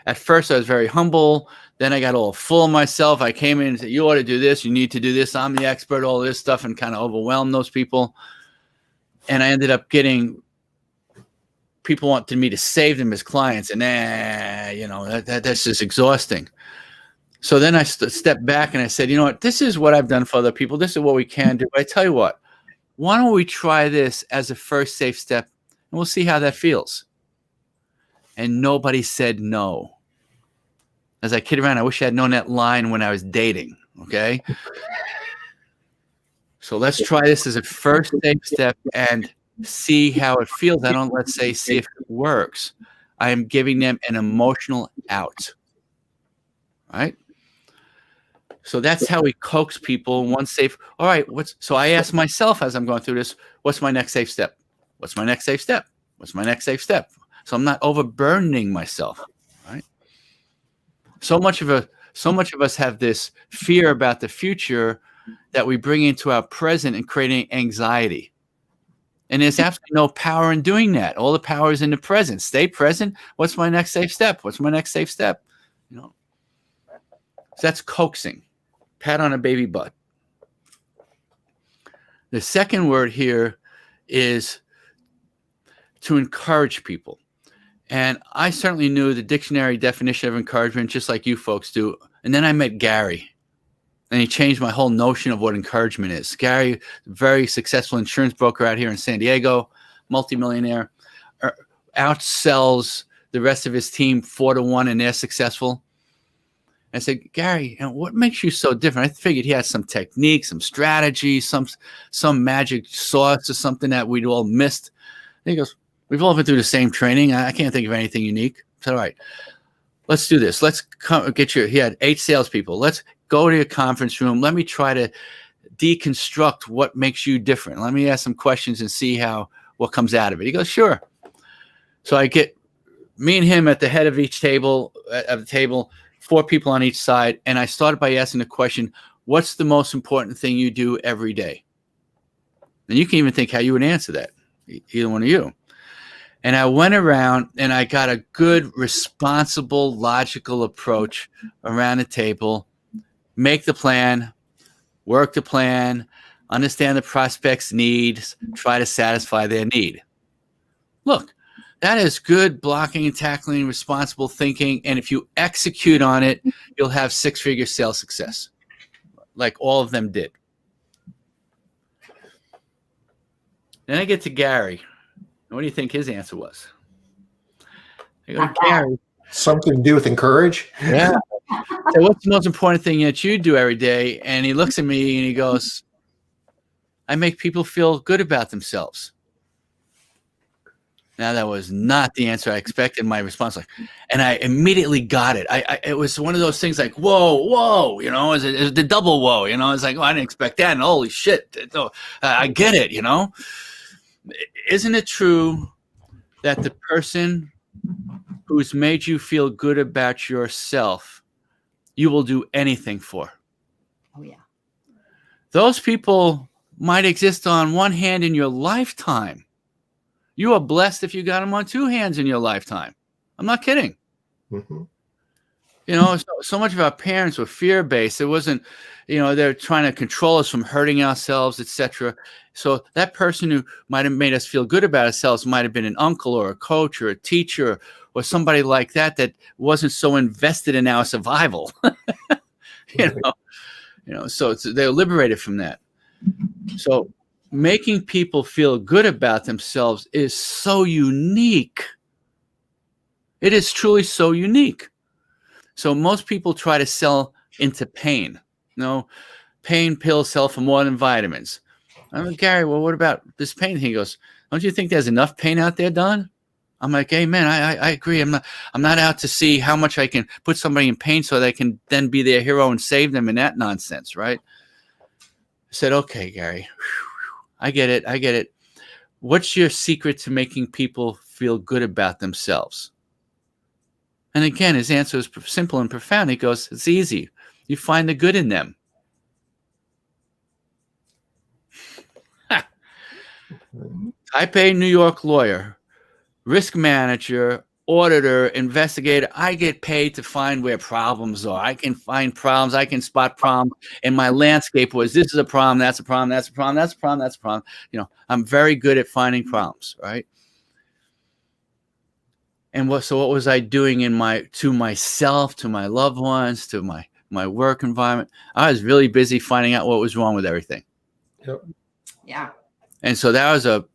at first I was very humble. Then I got all full of myself. I came in and said, you ought to do this. You need to do this. I'm the expert, all this stuff, and kind of overwhelmed those people. And I ended up getting people wanted me to save them as clients. And that's just exhausting. So then I stepped back and I said, you know what? This is what I've done for other people. This is what we can do. But I tell you what, why don't we try this as a first safe step, and we'll see how that feels. And nobody said no. As I kid around, I wish I had known that line when I was dating, okay? So let's try this as a first safe step and see how it feels. I don't, let's say, see if it works. I am giving them an emotional out, right? So that's how we coax people. One safe, all right, so I ask myself as I'm going through this, what's my next safe step? What's my next safe step? What's my next safe step? So I'm not overburdening myself, right? So much of So much of us have this fear about the future that we bring into our present and creating anxiety. And there's absolutely no power in doing that. All the power is in the present. Stay present. What's my next safe step? What's my next safe step? So that's coaxing. Pat on a baby butt. The second word here is to encourage people. And I certainly knew the dictionary definition of encouragement, just like you folks do. And then I met Gary, and he changed my whole notion of what encouragement is. Gary, very successful insurance broker out here in San Diego, multimillionaire, outsells the rest of his team 4-1, and they're successful. I said, Gary, what makes you so different? I figured he had some technique, some strategy, some magic sauce or something that we'd all missed. And he goes, we've all been through the same training. I can't think of anything unique. I said, all right, let's do this. Let's he had 8 salespeople. Let's go to your conference room. Let me try to deconstruct what makes you different. Let me ask some questions and see what comes out of it. He goes, sure. So I get me and him at the head of each table, 4 people on each side. And I started by asking the question, what's the most important thing you do every day? And you can even think how you would answer that, either one of you. And I went around and I got a good, responsible, logical approach around the table. Make the plan, work the plan, understand the prospect's needs, try to satisfy their need. Look, that is good blocking and tackling, responsible thinking. And if you execute on it, you'll have 6-figure sales success, like all of them did. Then I get to Gary. What do you think his answer was? I go, Gary. Something to do with encourage? Yeah. So what's the most important thing that you do every day? And he looks at me and he goes, I make people feel good about themselves. Now, that was not the answer I expected. My response, and I immediately got it. It was one of those things like, whoa, it was the double whoa, it's like, I didn't expect that. And holy shit, I get it, Isn't it true that the person who's made you feel good about yourself, you will do anything for? Oh, yeah. Those people might exist on one hand in your lifetime. You are blessed if you got them on 2 hands in your lifetime. I'm not kidding. Mm-hmm. So much of our parents were fear-based. It wasn't, they're trying to control us from hurting ourselves, etc. So that person who might have made us feel good about ourselves might have been an uncle or a coach or a teacher or somebody like that wasn't so invested in our survival. So they're liberated from that. So making people feel good about themselves is so unique. It is truly so unique. So most people try to sell into pain. Pain pills sell for more than vitamins. I'm like, Gary, well, what about this pain? He goes, don't you think there's enough pain out there, Don? I'm like, hey, man, I agree. I'm not out to see how much I can put somebody in pain so they can then be their hero and save them in that nonsense, right? I said, okay, Gary, I get it. What's your secret to making people feel good about themselves? And again, his answer is simple and profound. He goes, it's easy. You find the good in them. Type A New York lawyer, risk manager, auditor, investigator. I get paid to find where problems are. I can find problems. I can spot problems. And my landscape was, this is a problem, that's a problem, that's a problem, that's a problem, that's a problem. I'm very good at finding problems, right? And what was I doing to myself, to my loved ones, to my work environment? I was really busy finding out what was wrong with everything. Yep. Yeah. And so that was a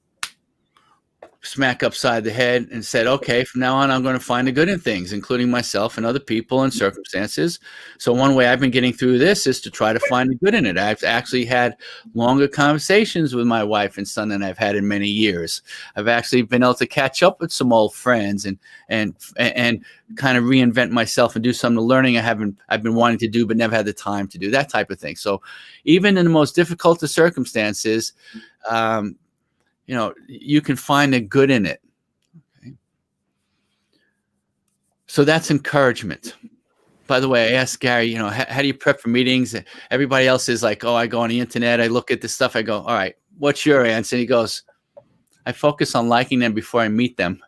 smack upside the head and said, okay, from now on, I'm going to find the good in things, including myself and other people and circumstances. So one way I've been getting through this is to try to find the good in it. I've actually had longer conversations with my wife and son than I've had in many years. I've actually been able to catch up with some old friends and kind of reinvent myself and do some of the learning I've been wanting to do, but never had the time to do, that type of thing. So even in the most difficult of circumstances, you can find the good in it. Okay? So that's encouragement. by the way, I asked Gary, how do you prep for meetings? Everybody else is like, oh, I go on the internet, I look at this stuff, I go, all right, what's your answer? And he goes, I focus on liking them before I meet them.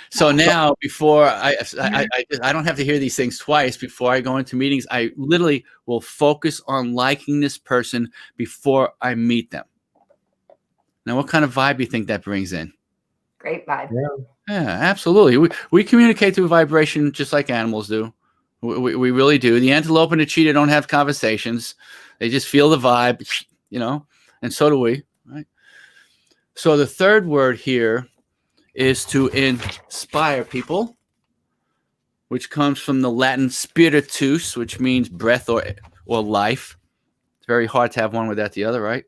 So now, before I don't have to hear these things twice before I go into meetings. I literally will focus on liking this person before I meet them. Now, what kind of vibe do you think that brings in? Great vibe. Yeah, absolutely. We communicate through vibration just like animals do. We really do. The antelope and the cheetah don't have conversations. They just feel the vibe, and so do we. Right. So the third word here is to inspire people, which comes from the Latin spiritus, which means breath or life. It's very hard to have one without the other, right?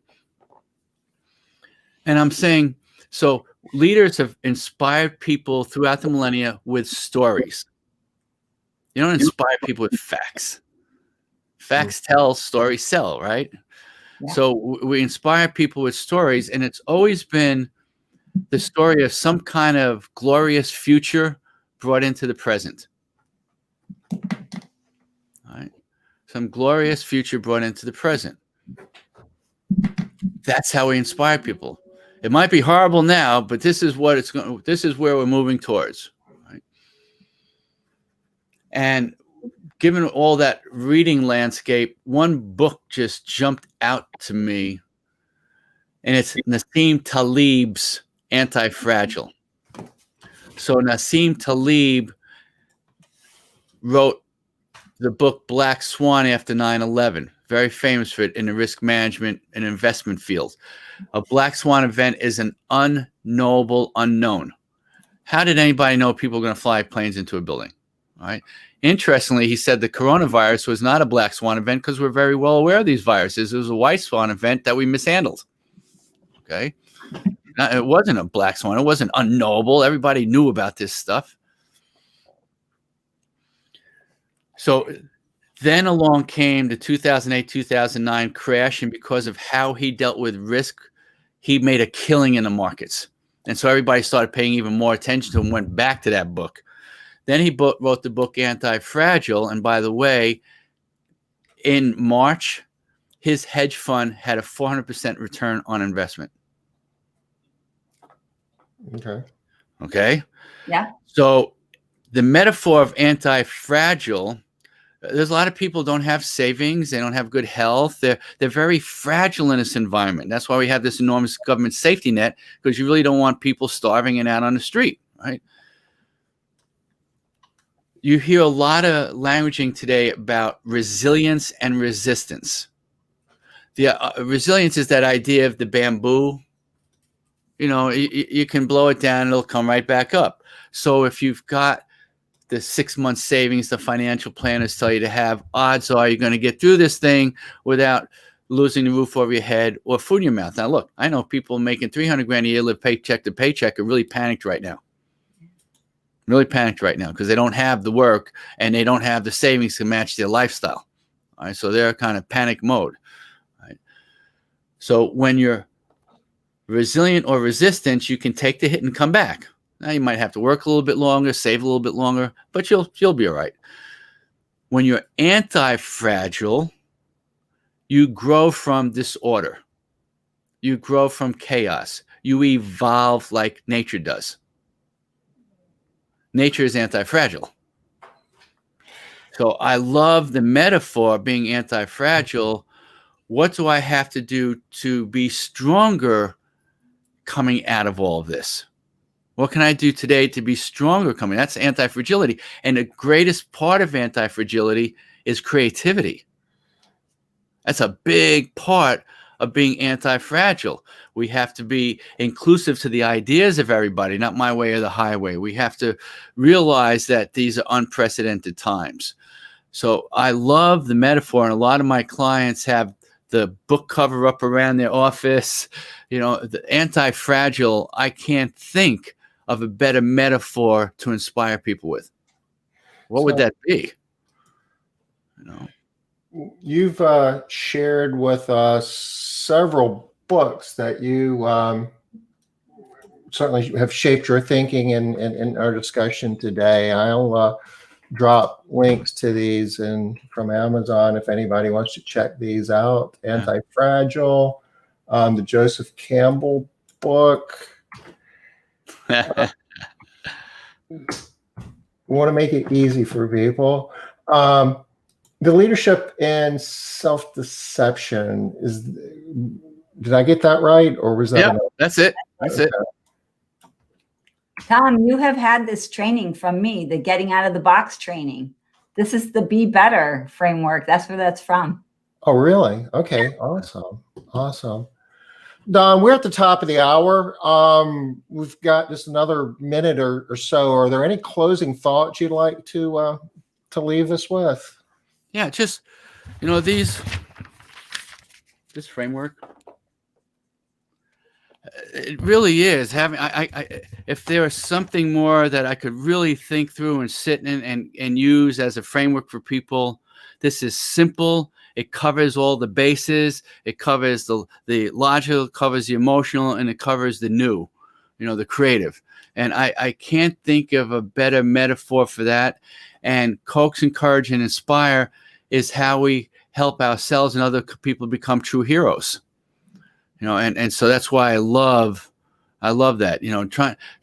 And I'm saying, so leaders have inspired people throughout the millennia with stories. You don't inspire people with facts. Facts tell, stories sell, right? Yeah. So we inspire people with stories, and it's always been the story of some kind of glorious future brought into the present. All right. Some glorious future brought into the present. That's how we inspire people. It might be horrible now, but this is what it's going. This is where we're moving towards. Right? And given all that reading landscape, one book just jumped out to me, and it's Nassim Taleb's Anti-Fragile. So Nassim Taleb wrote the book Black Swan after 9/11, very famous for it in the risk management and investment field. A black swan event is an unknowable unknown. How did anybody know people were going to fly planes into a building? All right. Interestingly, he said the coronavirus was not a black swan event because we're very well aware of these viruses. It was a white swan event that we mishandled. Okay. It wasn't a black swan. It wasn't unknowable. Everybody knew about this stuff. So then along came the 2008-2009 crash, and because of how he dealt with risk, he made a killing in the markets. And so everybody started paying even more attention to him, went back to that book. Then he wrote the book Anti-Fragile, and by the way, in March, his hedge fund had a 400% return on investment. Okay. Yeah. So the metaphor of anti-fragile, there's a lot of people don't have savings. They don't have good health. They're very fragile in this environment. That's why we have this enormous government safety net, because you really don't want people starving and out on the street, right? You hear a lot of languaging today about resilience and resistance. The resilience is that idea of the bamboo. You can blow it down and it'll come right back up. So if you've got the 6-month savings the financial planners tell you to have, odds are you're going to get through this thing without losing the roof over your head or food in your mouth. Now, look, I know people making $300,000 a year, live paycheck to paycheck, are really panicked right now. Because they don't have the work and they don't have the savings to match their lifestyle. All right, so they're kind of panic mode. All right. So when you're resilient or resistant, you can take the hit and come back. Now you might have to work a little bit longer, save a little bit longer, but you'll be all right. When you're anti-fragile, you grow from disorder. You grow from chaos. You evolve like nature does. Nature is anti-fragile. So I love the metaphor being anti-fragile. What do I have to do to be stronger coming out of all of this? What can I do today to be stronger coming? That's anti-fragility. And the greatest part of anti-fragility is creativity. That's a big part of being anti-fragile. We have to be inclusive to the ideas of everybody, not my way or the highway. We have to realize that these are unprecedented times. So I love the metaphor, and a lot of my clients have the book cover up around their office. The anti-fragile, I can't think of a better metaphor to inspire people with. What would that be? You've shared with us several books that you certainly have shaped your thinking in our discussion today. I'll drop links to these and from Amazon if anybody wants to check these out. Anti-Fragile, the Joseph Campbell book. We want to make it easy for people. The leadership and self-deception is. Did I get that right, or was that? Yeah, that's it. That's it. Tom, you have had this training from me, the getting out of the box training. This is the Be Better framework. That's where that's from. Oh, really? Okay, awesome, awesome. Don, we're at the top of the hour. We've got just another minute or so. Are there any closing thoughts you'd like to leave us with? Yeah, just this framework. It really is having. If there is something more that I could really think through and sit in and use as a framework for people, this is simple. It covers all the bases. It covers the logical, covers the emotional, and it covers the new, the creative. And I can't think of a better metaphor for that. And coax, encourage, and inspire is how we help ourselves and other people become true heroes. And so that's why I love that,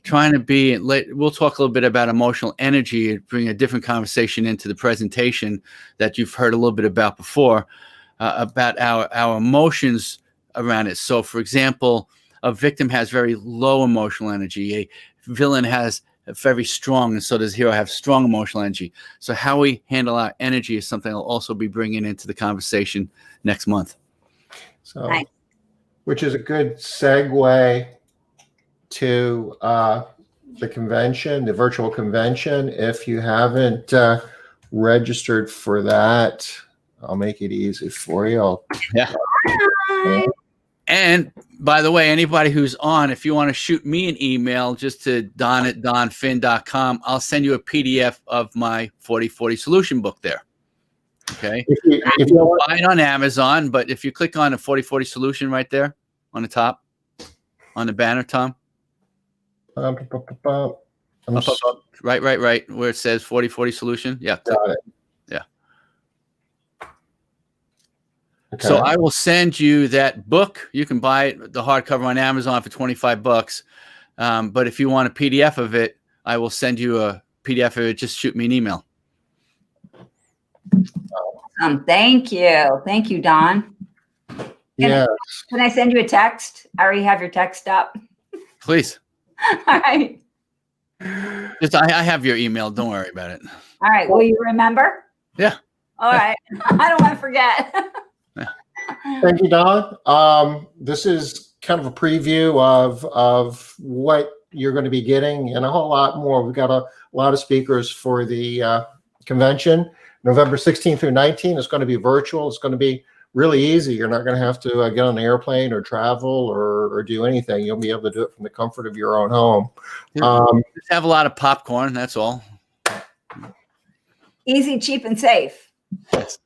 trying to be, we'll talk a little bit about emotional energy and bring a different conversation into the presentation that you've heard a little bit about before, about our emotions around it. So for example, a victim has very low emotional energy. A villain has a very strong, and so does a hero have strong emotional energy. So how we handle our energy is something I'll also be bringing into the conversation next month. So, nice. Which is a good segue to the convention, the virtual convention. If you haven't registered for that, I'll make it easy for you. And by the way, anybody who's on, if you want to shoot me an email just to don@donphin.com, I'll send you a PDF of my 40/40 solution book there. Okay. If you buy it on Amazon, but if you click on a 40/40 solution right there on the top, on the banner, Tom. Up, right, where it says 40/40 solution. Yeah. Got it. Yeah. Okay. So I will send you that book. You can buy it, the hardcover on Amazon for $25. But if you want a PDF of it, I will send you a PDF of it. Just shoot me an email. Thank you. Thank you, Don. Yes. Can I send you a text? I already have your text up. Please. All right. I have your email. Don't worry about it. All right. Will you remember? Yeah. All right. I don't want to forget. Thank you, Don. This is kind of a preview of what you're going to be getting and a whole lot more. We've got a lot of speakers for the convention, November 16th through 19th. It's going to be virtual. It's going to be really easy. You're not going to have to get on an airplane or travel or do anything. You'll be able to do it from the comfort of your own home. Just have a lot of popcorn. That's all. Easy, cheap, and safe. Yes.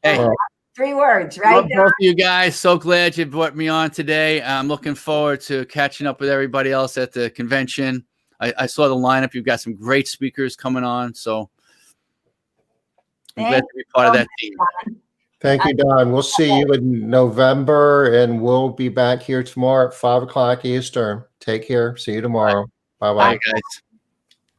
Hey, 3 words, right? Love both of you guys. So glad you brought me on today. I'm looking forward to catching up with everybody else at the convention. I saw the lineup. You've got some great speakers coming on. So I'm glad to be part of that team. Thank you, Don. We'll see you in November, and we'll be back here tomorrow at 5 o'clock Eastern. Take care. See you tomorrow. Bye-bye. Bye, guys.